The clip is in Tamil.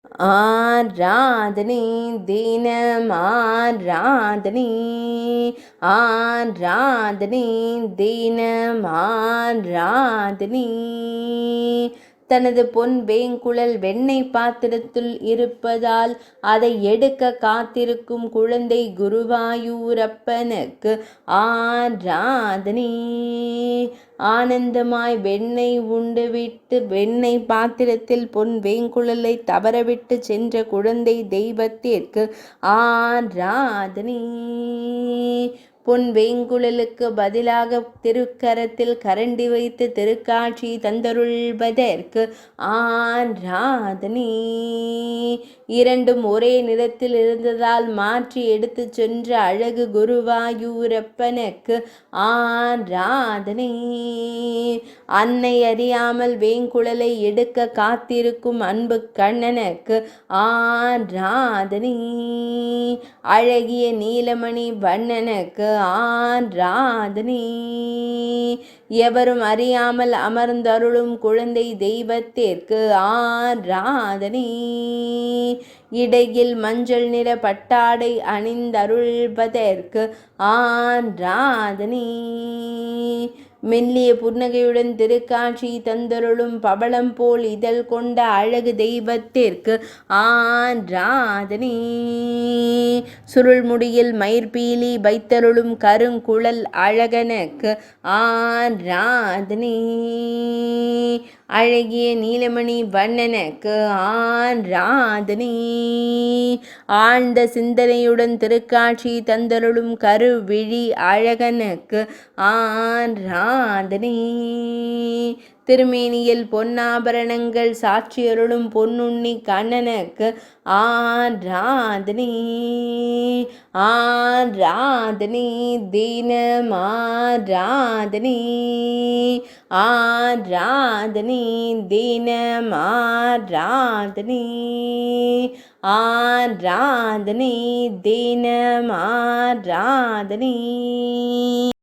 ஆராதனை தினம் ஆராதனை, ஆராதனை தினம் ஆராதனை. தனது பொன் வேங்குழல் வெண்ணெய் பாத்திரத்தில் இருப்பதால் அதை எடுக்க காத்திருக்கும் குழந்தை குருவாயூரப்பனுக்கு ஆராதனை. ஆனந்தமாய் வெண்ணெய் உண்டுவிட்டு வெண்ணெய் பாத்திரத்தில் பொன் வேங்குழலை தவறவிட்டு சென்ற குழந்தை தெய்வத்திற்கு ஆராதனை. பொன் வேங்குழலுக்கு பதிலாக திருக்கரத்தில் கரண்டி வைத்து திருக்காட்சி தந்தருள்வதற்கு ஆராதனை. இரண்டும் ஒரே நிறத்தில் இருந்ததால் மாற்றி எடுத்து சென்ற அழகு குருவாயூரப்பனுக்கு ஆராதனை. அன்னை அறியாமல் வேங்குழலை எடுக்க காத்திருக்கும் அன்பு கண்ணனுக்கு ஆராதனை. அழகிய நீலமணி வண்ணனுக்கு ஆராதனை. எவரும் அறியாமல் அமர்ந்தருளும் குழந்தை தெய்வத்திற்கு ஆராதனை. இடையில் மஞ்சள் நிற பட்டாடை அணிந்தருள்வதற்கு ஆராதனை. மெல்லிய புன்னகையுடன் திருக்காட்சி தந்தருளும் பவளம் போல் இதழ் கொண்ட அழகு தெய்வத்திற்கு ஆராதனை. சுருள்முடியில் மயிர்பீலி வைத்தருளும் கருங்குழல் அழகனுக்கு ஆராதனை. அழகிய நீலமணி வண்ணனுக்கு ஆராதனை. ஆழ்ந்த சிந்தனையுடன் திருக்காட்சி தந்தருளும் கருவிழி அழகனுக்கு ஆராதனை. திருமேனியில் பொன்னாபரணங்கள் சாட்சியருளும் பொன்னுண்ணி கண்ணனுக்கு ஆராதனை. ஆராதனை தினம் ஆராதனை, ஆராதனை தினம் ஆராதனை, ஆராதனை தினம் ஆராதனை.